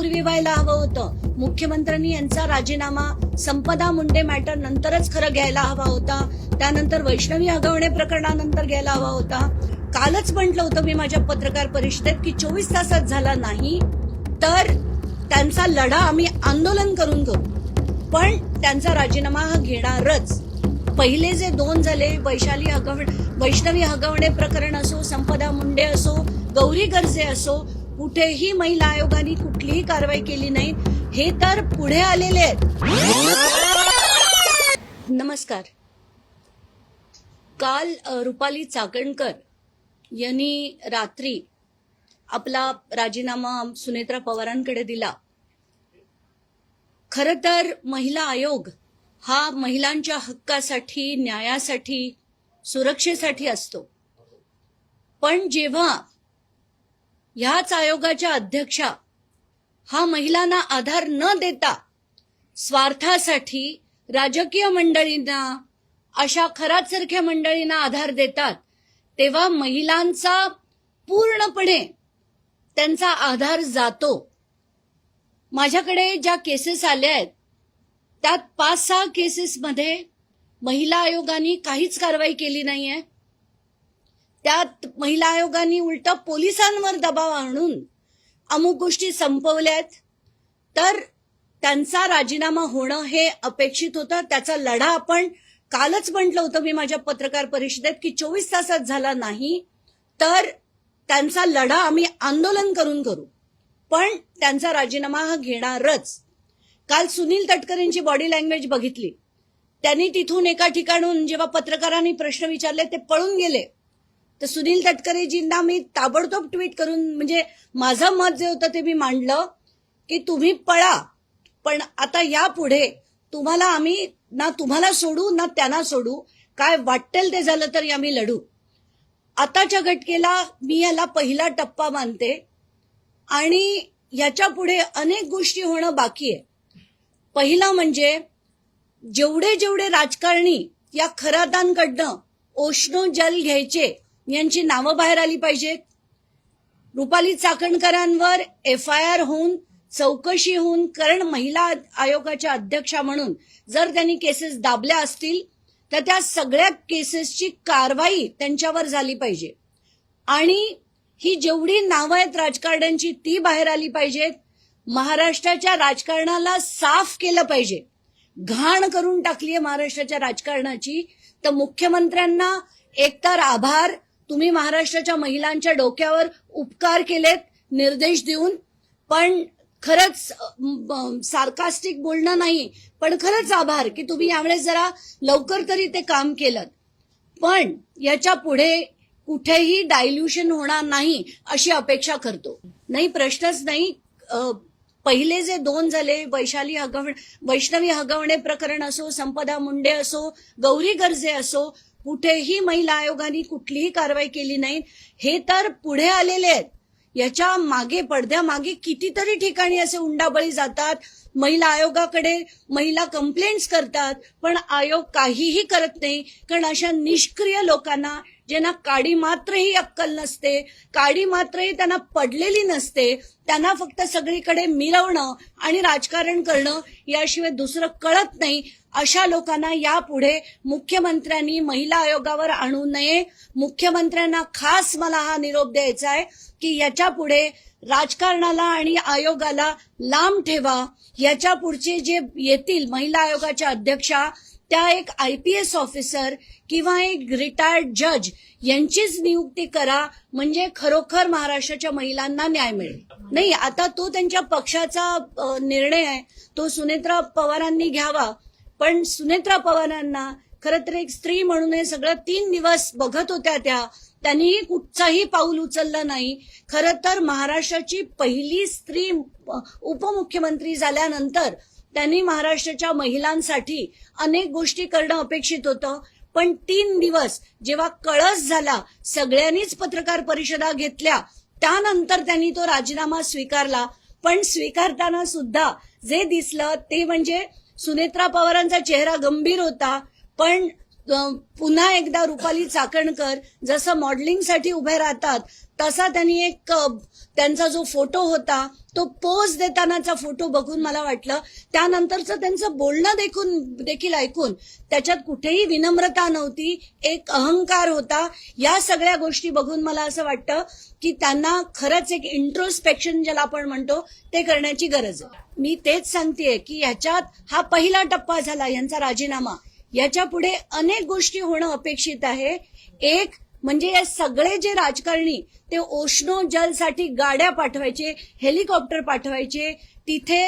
पूर्वी व्हायला हवं होतं. मुख्यमंत्र्यांनी यांचा राजीनामा संपदा मुंडे मॅटर नंतरच खरं घ्यायला हवा होता. त्यानंतर वैष्णवी हगवणे प्रकरणानंतर घ्यायला हवा होता. कालच म्हटलं होतं मी माझ्या पत्रकार परिषदेत की 24 तासात झाला नाही तर त्यांचा लढा आम्ही आंदोलन करून करू, पण त्यांचा राजीनामा हा घेणारच. पहिले जे 2 झाले, वैष्णवी हगवणे प्रकरण असो, संपदा मुंडे असो, गौरी गर्जे असो, कुठेही महिला आयोगाने कुठलीही कारवाई केली नाही. हे तर पुढे आलेले आहेत. नमस्कार. काल रुपाली चाकणकर यांनी रात्री आपला राजीनामा सुनेत्रा पवारांकडे दिला. खरं तर महिला आयोग हा महिलांच्या हक्कासाठी, न्यायासाठी, सुरक्षेसाठी असतो. पण जेव्हा ह्याच आयोगाच्या अध्यक्षा हा महिलांना आधार न देता स्वार्थासाठी राजकीय मंडळींना, अशा खरातसारख्या मंडळींना आधार देतात, तेव्हा महिलांचा पूर्णपणे त्यांचा आधार जातो. माझ्याकडे ज्या केसेस आल्या आहेत त्यात 5-6 केसेसमध्ये महिला आयोगाने काहीच कारवाई केली नाहीये. त्यात महिला आयोगाने उलट पोलिसांवर दबाव आणून अमुक गोष्टी संपवल्यात. तर त्यांचा राजीनामा होणं हे अपेक्षित होतं. त्याचा लढा आपण कालच म्हटलं होतं मी माझ्या पत्रकार परिषदेत की 24 तासात झाला नाही तर त्यांचा लढा आम्ही आंदोलन करून करू, पण त्यांचा राजीनामा हा घेणारच. काल सुनील तटकरेंची बॉडी लँग्वेज बघितली. त्यांनी तिथून एका ठिकाणून जेव्हा पत्रकारांनी प्रश्न विचारले ते पळून गेले. तर सुनील तटकरेजींना मी ताबडतोब ट्विट करून, म्हणजे माझं मत जे होतं ते मी मांडलं की तुम्ही पळा, पण आता यापुढे तुम्हाला आम्ही ना तुम्हाला सोडू ना त्यांना सोडू. काय वाटेल ते झालं तरी आम्ही लढू. आताच्या घटकेला मी याला पहिला टप्पा मानते आणि याच्या पुढे अनेक गोष्टी होणं बाकी आहे. पहिला म्हणजे जेवढे जेवढे राजकारणी या खरातांकडनं ओशनो जल घ्यायचे यांची नावं बाहेर आली पाहिजेत. रुपाली चाकणकरांवर FIR होऊन, चौकशी होऊन, कारण महिला आयोगाच्या अध्यक्षा म्हणून जर त्यांनी केसेस दाबल्या असतील तर त्या सगळ्या केसेसची कारवाई त्यांच्यावर झाली पाहिजे. आणि ही जेवढी नावं आहेत राजकारण्यांची ती बाहेर आली पाहिजेत. महाराष्ट्राच्या राजकारणाला साफ केलं पाहिजे. घाण करून टाकली आहे महाराष्ट्राच्या राजकारणाची. तर मुख्यमंत्र्यांना एकतर आभार, तुम्ही महाराष्ट्राच्या महिलांच्या डोक्यावर उपकार केलेत निर्देश देऊन. पण खरंच सार्कास्टिक बोलणं नाही, पण खरंच आभार की तुम्ही यावेळेस जरा लवकर तरी ते काम केलं. पण याच्या पुढे कुठेही डायल्युशन होणार नाही अशी अपेक्षा करतो. नाही, प्रश्नच नाही. पहिले जे 2 झाले, वैष्णवी हगवणे प्रकरण असो, संपदा मुंडे असो, गौरी गर्जे असो, कुठेही महिला आयोगाने कुठलीही कारवाई केली नाही. हे तर पुढे आलेले आहेत. याच्या मागे, पडद्यामागे कितीतरी ठिकाणी असे हुंडाबळी जातात. महिला आयोगाकडे महिला कंप्लेंट्स करतात, पण आयोग काहीही करत नाही. कारण अशा निष्क्रिय लोकांना, ज्यांना काडी मात्रही अक्कल नसते, काडी मात्रही त्यांना पडलेली नसते, त्यांना फक्त सगळीकडे मिरवणं आणि राजकारण करणं याशिवाय दुसरं कळत नाही, अशा लोकांना यापुढे मुख्यमंत्र्यांनी महिला आयोगावर आणू नये. मुख्यमंत्र्यांना खास मला हा निरोप द्यायचा आहे की याच्या पुढे राजकारणाला आणि आयोगाला लांब ठेवा. याच्या पुढचे जे येतील महिला आयोगाच्या अध्यक्षा, त्या एक IPS ऑफिसर किंवा एक रिटायर्ड जज यांचीच नियुक्ती करा, म्हणजे खरोखर महाराष्ट्राच्या महिलांना न्याय मिळेल. नाही, आता तो त्यांच्या पक्षाचा निर्णय आहे, तो सुनेत्रा पवारांनी घ्यावा. पण सुनेत्रा पवारांना खरं तर एक स्त्री म्हणून हे सगळं 3 दिवस बघत होत्या त्यांनीही कुठचाही पाऊल उचललं नाही. खरं तर महाराष्ट्राची पहिली स्त्री उपमुख्यमंत्री झाल्यानंतर त्यांनी महाराष्ट्राच्या महिलांसाठी अनेक गोष्टी करणं अपेक्षित होतं. पण 3 दिवस जेव्हा कळस झाला, सगळ्यांनीच पत्रकार परिषदा घेतल्या, त्यानंतर त्यांनी तो राजीनामा स्वीकारला. पण स्वीकारताना सुद्धा जे दिसलं ते म्हणजे सुनेत्रा पवारांचा चेहरा गंभीर होता, पण पुन्हा एकदा रुपाली चाकणकर जसं मॉडेलिंगसाठी उभे राहतात तसा त्यांनी एक त्यांचा जो फोटो होता तो पोज देतानाचा फोटो बघून मला वाटलं, त्यानंतरचं त्यांचं बोलणं देखील ऐकून त्याच्यात कुठेही विनम्रता नव्हती, एक अहंकार होता. या सगळ्या गोष्टी बघून मला असं वाटतं की त्यांना खरंच एक इंट्रोस्पेक्शन ज्याला आपण म्हणतो ते करण्याची गरज आहे. मी तेच सांगतेय की ह्याच्यात हा पहिला टप्पा झाला यांचा राजीनामा. याच्या पुढे अनेक गोष्टी होणं अपेक्षित आहे. एक म्हणजे हे सगळे जे राजकारणी ते ओशनो जलसाठी गाड्या पाठवायचे, हेलिकॉप्टर पाठवायचे, तिथे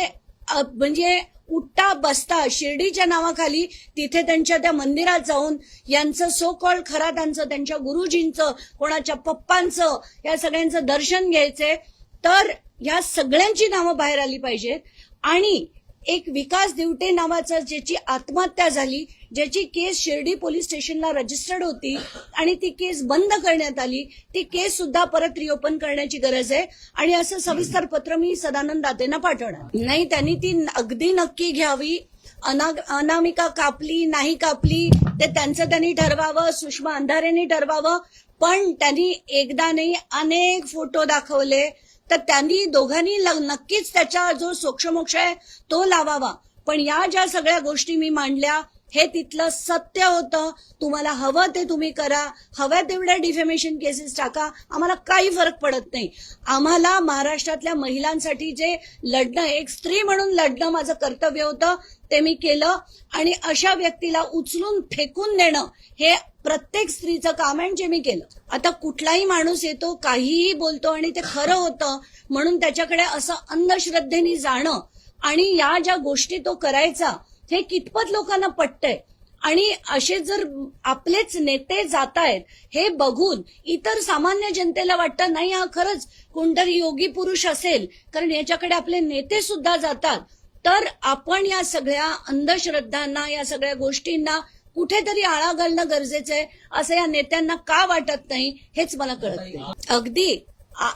म्हणजे उठता बसता शिर्डीच्या नावाखाली तिथे त्यांच्या त्या मंदिरात जाऊन यांचं सो कॉल्ड खरातांचं, त्यांच्या गुरुजींचं, कोणाच्या पप्पांचं, या सगळ्यांचं दर्शन घ्यायचंय. तर या सगळ्यांची नावं बाहेर आली पाहिजेत. आणि एक विकास दिवटे नावाचा ज्याची आत्महत्या झाली, ज्याची केस शिर्डी पोलीस स्टेशनला रजिस्टर्ड होती आणि ती केस बंद करण्यात आली, ती केस सुद्धा परत रिओपन करण्याची गरज आहे. आणि असं सविस्तर पत्र मी सदानंद दातेंना पाठवणार. नाही, त्यांनी ती अगदी नक्की घ्यावी. अनामिका कापली नाही कापली ते त्यांचं त्यांनी ठरवावं, सुषमा अंधारेंनी ठरवावं. पण त्यांनी एकदा नाही अनेक फोटो दाखवले, तर त्यांनी दोघांनी नक्कीच त्याचा जो सोक्षमोक्ष आहे तो लावावा. पण या ज्या सगळ्या गोष्टी मी मांडल्या हे तिथलं सत्य होतं. तुम्हाला हवं ते तुम्ही करा, हव्या तेवढ्या डिफेमेशन केसेस टाका, आम्हाला काही फरक पडत नाही. आम्हाला महाराष्ट्रातल्या महिलांसाठी जे लढणं, एक स्त्री म्हणून लढणं माझं कर्तव्य होतं, ते मी केलं. आणि अशा व्यक्तीला उचलून फेकून देणं हे प्रत्येक स्त्रीचं काम आहे, जे मी केलं. आता कुठलाही माणूस येतो, काहीही बोलतो आणि ते खरं होतं म्हणून त्याच्याकडे असं अंधश्रद्धेने जाणं आणि या ज्या गोष्टी तो करायचा हे कितपत लोकांना पटतंय. आणि असे जर आपलेच नेते जात आहेत हे बघून इतर सामान्य जनतेला वाटतं नाही हा खरंच कोणतरी योगी पुरुष असेल, कारण याच्याकडे आपले नेते सुद्धा जातात. तर आपण या सगळ्या अंधश्रद्धांना, या सगळ्या गोष्टींना कुठेतरी आळा घालणं गरजेचं आहे, असं या नेत्यांना का वाटत नाही हेच मला कळत नाही. अगदी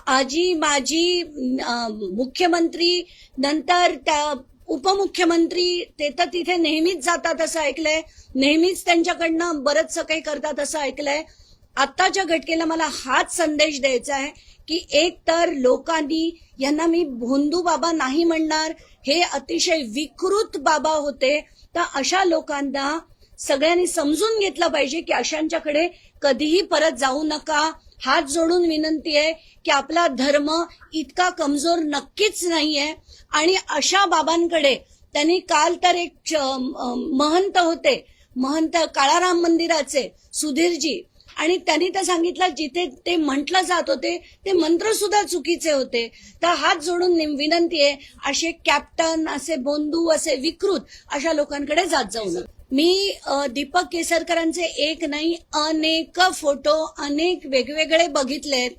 आजी माजी मुख्यमंत्री, नंतर त्या उपमुख्यमंत्री, ते तर तिथे नेहमीच जातात असं ऐकलंय, नेहमीच त्यांच्याकडनं बरंचसं काही करतात असं ऐकलंय. आत्ताच्या घटनेला मला हाच संदेश द्यायचा आहे की एक तर लोकांनी, यांना मी भोंदू बाबा नाही म्हणणार, हे अतिशय विकृत बाबा होते, तर अशा लोकांना सगळ्यांनी समजून घेतलं पाहिजे की अशांच्याकडे कधीही परत जाऊ नका. हात जोडून विनंती आहे की आपला धर्म इतका कमजोर नक्कीच नाहीये. आणि अशा बाबांकडे त्यांनी काल तर एक महंत होते, महंत काळाराम मंदिराचे सुधीरजी, आणि त्यांनी तर सांगितलं जिथे ते म्हटलं जात होते ते मंत्र सुद्धा चुकीचे होते. तर हात जोडून विनंती आहे, असे कॅप्टन, असे बोंधू, असे विकृत अशा लोकांकडे जात जाऊ नये. मी दीपक केसरकरांचे एक नाही अनेक फोटो अनेक वेगवेगळे बघितलेत,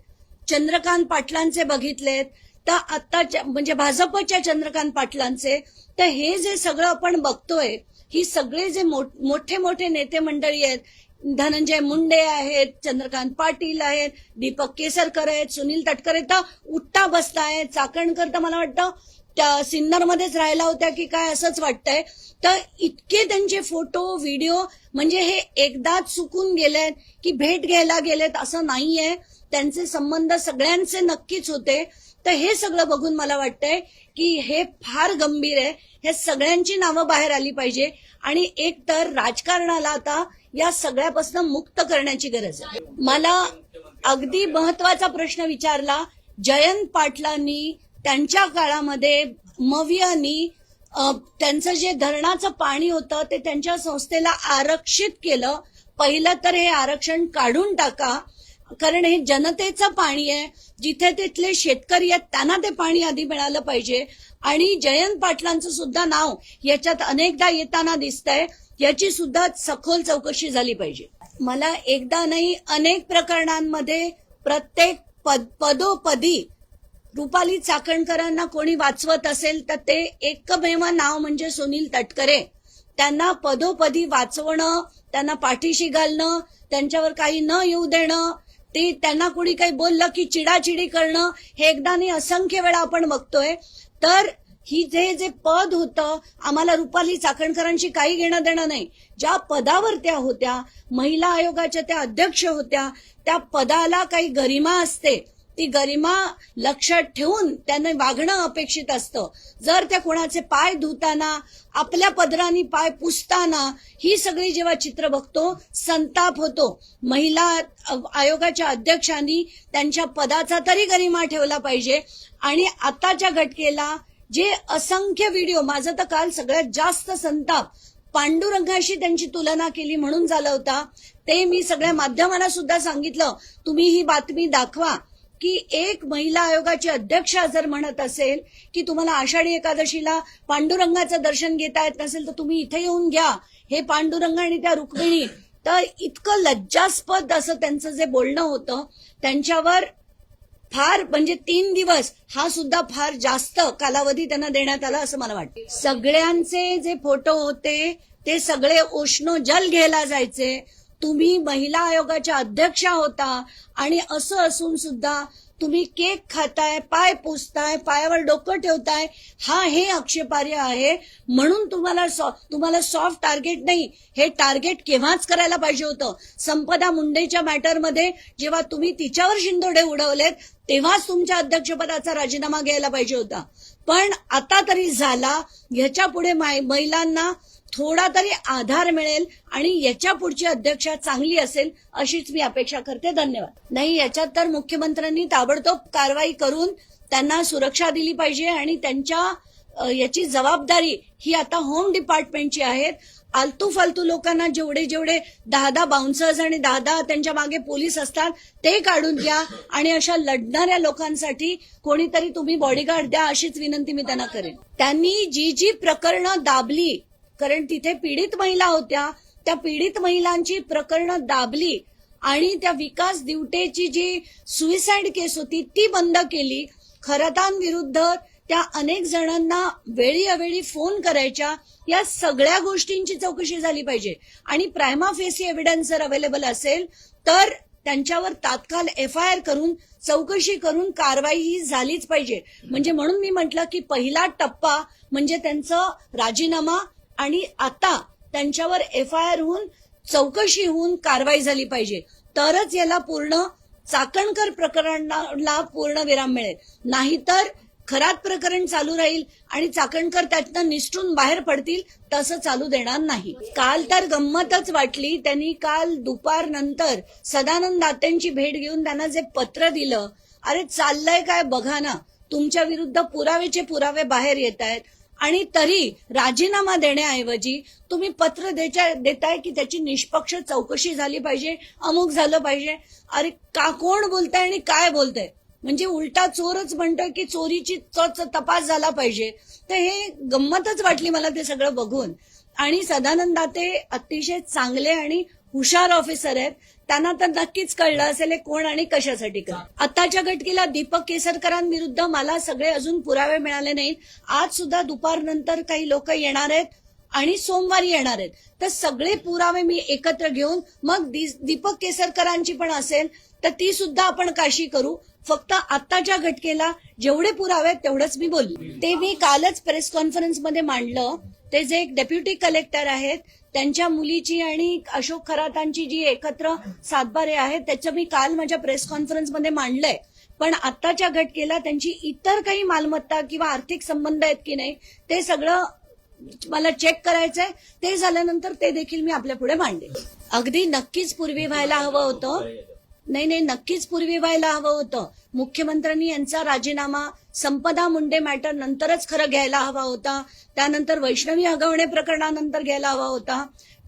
चंद्रकांत पाटलांचे बघितलेत, तर आत्ताच्या म्हणजे भाजपच्या चंद्रकांत पाटलांचे. तर हे जे सगळं आपण बघतोय, ही सगळे जे मोठे मोठे नेते मंडळी आहेत, धनंजय मुंडे आहेत, चंद्रकांत पाटील आहेत, दीपक केसरकर आहेत, सुनील तटकरे, तर उठता बसता आहेत. चाकणकर तर मला वाटतं त्या सिन्नरमध्येच राहिला होत्या की काय असंच वाटतंय. तर इतके त्यांचे फोटो व्हिडिओ, म्हणजे हे एकदाच चुकून गेलेत की भेट घ्यायला गेलेत असं नाहीये, त्यांचे संबंध सगळ्यांचे नक्कीच होते. तर हे सगळं बघून मला वाटतंय की हे फार गंभीर आहे. हे सगळ्यांची नावं बाहेर आली पाहिजे आणि एक तर राजकारणाला आता या सगळ्यापासून मुक्त करण्याची गरज आहे. मला अगदी महत्वाचा प्रश्न विचारला, जयंत पाटलांनी त्यांच्या काळामध्ये मवियानी त्यांचं जे धरणाचं पाणी होतं ते त्यांच्या संस्थेला आरक्षित केलं. पहिलं तर हे आरक्षण काढून टाका, कारण हे जनतेचं पाणी आहे, जिथे तिथले शेतकरी आहेत त्यांना ते पाणी आधी मिळालं पाहिजे. आणि जयंत पाटलांचं सुद्धा नाव याच्यात अनेकदा येताना दिसतंय, याची सुद्धा सखोल चौकशी झाली पाहिजे. मला एकदा नाही अनेक प्रकरणांमध्ये प्रत्येक पदोपदी रुपाली चाकणकरांना कोणी वाचवत असेल तर ते एकमेव नाव म्हणजे सुनील तटकरे. त्यांना पदोपदी वाचवणं, त्यांना पाठीशी घालणं, त्यांच्यावर काही न येऊ देणं, ते त्यांना कोणी काही बोललं की चिडाचिडी करणं, हे एकदा नाही असंख्य वेळा आपण बघतोय. तर ही जे पद होतं, आम्हाला रुपाली चाकणकरांशी काही घेणं देणं नाही. ज्या पदावर त्या होत्या, महिला आयोगाच्या त्या अध्यक्ष होत्या, त्या पदाला काही गरिमा असते. ती गरिमा लक्षात ठेवून त्याने वागणं अपेक्षित असतं. जर त्या कोणाचे पाय धुताना, आपल्या पदराने पाय पुसताना ही सगळी जेव्हा चित्र बघतो, संताप होतो. महिला आयोगाच्या अध्यक्षांनी त्यांच्या पदाचा तरी गरिमा ठेवला पाहिजे. आणि आताच्या घटकेला जे असंख्य व्हिडिओ, माझं तर काल सगळ्यात जास्त संताप पांडुरंगाशी त्यांची तुलना केली म्हणून झाला होता. ते मी सगळ्या माध्यमांना सुद्धा सांगितलं, तुम्ही ही बातमी दाखवा की एक महिला आयोगाची अध्यक्षा जर म्हणत असेल की तुम्हाला आषाढी एकादशीला पांडुरंगाचं दर्शन घेता येत नसेल तर तुम्ही इथे येऊन घ्या, हे पांडुरंग आणि त्या रुक्मिणी. तर इतकं लज्जास्पद असं त्यांचं जे बोलणं होतं, त्यांच्यावर फार म्हणजे 3 दिवस हा सुद्धा फार जास्त कालावधी त्यांना देण्यात आला असं मला वाटतं. सगळ्यांचे जे फोटो होते ते सगळे उष्णोजल घ्यायला जायचे. तुम्ही महिला आयोगाच्या अध्यक्षा होता आणि असं असून सुद्धा तुम्ही केक खाताय, पाय पुसताय, पायावर डोकं ठेवताय, हे आक्षेपार्ह आहे. म्हणून तुम्हाला सॉफ्ट टार्गेट नाही, हे टार्गेट केव्हाच करायला पाहिजे होतं. संपदा मुंडेच्या मॅटरमध्ये जेव्हा तुम्ही तिच्यावर शिंदोडे उडवलेत तेव्हाच तुमच्या अध्यक्षपदाचा राजीनामा घ्यायला पाहिजे होता. पण आता तरी झाला. ह्याच्या पुढे महिलांना थोडा तरी आधार मिळेल आणि याच्या पुढची अध्यक्षा चांगली असेल अशीच मी अपेक्षा करते. धन्यवाद. नाही, याच्यात तर मुख्यमंत्र्यांनी ताबडतोब कारवाई करून त्यांना सुरक्षा दिली पाहिजे आणि त्यांच्या याची जबाबदारी ही आता होम डिपार्टमेंटची आहे. आलतू फालतू लोकांना जेवढे 10 बाउन्सर्स आणि 10 त्यांच्या मागे पोलीस असतात ते काढून द्या आणि अशा लढणाऱ्या लोकांसाठी कोणीतरी तुम्ही बॉडीगार्ड द्या अशीच विनंती मी त्यांना करेन. त्यांनी जी प्रकरणं दाबली, कारण तिथे पीडित महिला होत्या, त्या पीडित महिलांची प्रकरणं दाबली आणि त्या विकास दिवटेची जी सुइसाइड केस होती ती बंद केली. खरातांविरुद्ध त्या अनेक जणांना वेळी अवेळी फोन करायच्या, या सगळ्या गोष्टींची चौकशी झाली पाहिजे. आणि प्रायमा फेसी एव्हिडन्स जर अवेलेबल असेल तर त्यांच्यावर तात्काळ FIR करून चौकशी करून कारवाई ही झालीच पाहिजे. म्हणजे म्हणून मी म्हटलं की पहिला टप्पा म्हणजे त्यांचं राजीनामा आणि आता त्यांच्यावर FIR होऊन चौकशी होऊन कारवाई झाली पाहिजे. तरच याला पूर्ण चाकणकर प्रकरणाला पूर्ण विराम मिळेल. नाहीतर खरात प्रकरण चालू राहील आणि चाकणकर त्यातनं निसटून बाहेर पडतील, तसं चालू देणार नाही. काल तर गंमतच वाटली. त्यांनी काल दुपारनंतर सदानंद दातेंची भेट घेऊन त्यांना जे पत्र दिलं, अरे चाललंय काय बघा ना, तुमच्या विरुद्ध पुरावेचे पुरावे बाहेर येत आहेत आणि तरी राजीनामा देण्याऐवजी तुम्ही पत्र देताय की त्याची निष्पक्ष चौकशी झाली पाहिजे, अमुक झालं पाहिजे. अरे कोण बोलताय आणि काय बोलताय? म्हणजे उलटा चोरच म्हणतोय की चोरीची तपास झाला पाहिजे. तर हे गंमतच वाटली मला ते सगळं बघून. आणि सदानंद दाते अतिशय चांगले आणि हुशार ऑफिसर आहेत. त्यांना तर नक्कीच कळलं असेल कोण आणि कशासाठी कर. आताच्या घटकेला दीपक केसरकरांविरुद्ध मला सगळे अजून पुरावे मिळाले नाहीत. आज सुद्धा दुपारनंतर काही लोक येणार आहेत आणि सोमवारी येणार आहेत. तर सगळे पुरावे मी एकत्र घेऊन मग दीपक केसरकरांची पण असेल तर ती सुद्धा आपण काशी करू. फक्त आताच्या घटकेला जेवढे पुरावे आहेत तेवढंच मी बोलली. ते मी कालच प्रेस कॉन्फरन्समध्ये मांडलं. ते जे एक डेप्युटी कलेक्टर आहेत त्यांच्या मुलीची आणि अशोक खरातांची जी एकत्र सातबारे आहेत त्याचं मी काल माझ्या प्रेस कॉन्फरन्समध्ये मांडलंय. पण आताच्या घटकेला त्यांची इतर काही मालमत्ता किंवा आर्थिक संबंध आहेत की नाही ते सगळं मला चेक करायचंय. ते झाल्यानंतर ते देखील मी आपल्या पुढे मांडेल. अगदी नक्कीच पूर्वी व्हायला हवं होतं. नाही, नक्कीच पूर्वी व्हायला हवं होतं. मुख्यमंत्र्यांनी यांचा राजीनामा संपदा मुंडे मॅटर नंतरच खरं घ्यायला हवा होता. त्यानंतर वैष्णवी हगवणे प्रकरणानंतर घ्यायला हवा होता.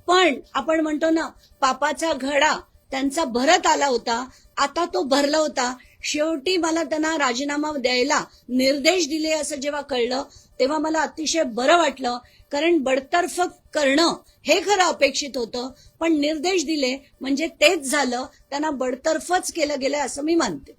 पण आपण म्हणतो ना, पापाचा घडा त्यांचा भरत आला होता, आता तो भरला होता. शेवटी मला त्यांना राजीनामा द्यायला निर्देश दिले असं जेव्हा कळलं तेव्हा मला अतिशय बरं वाटलं. कारण बडतर्फ करणं हे खरं अपेक्षित होतं, पण निर्देश दिले म्हणजे तेच झालं. त्यांना बडतर्फच केलं गेलं असं मी मानते.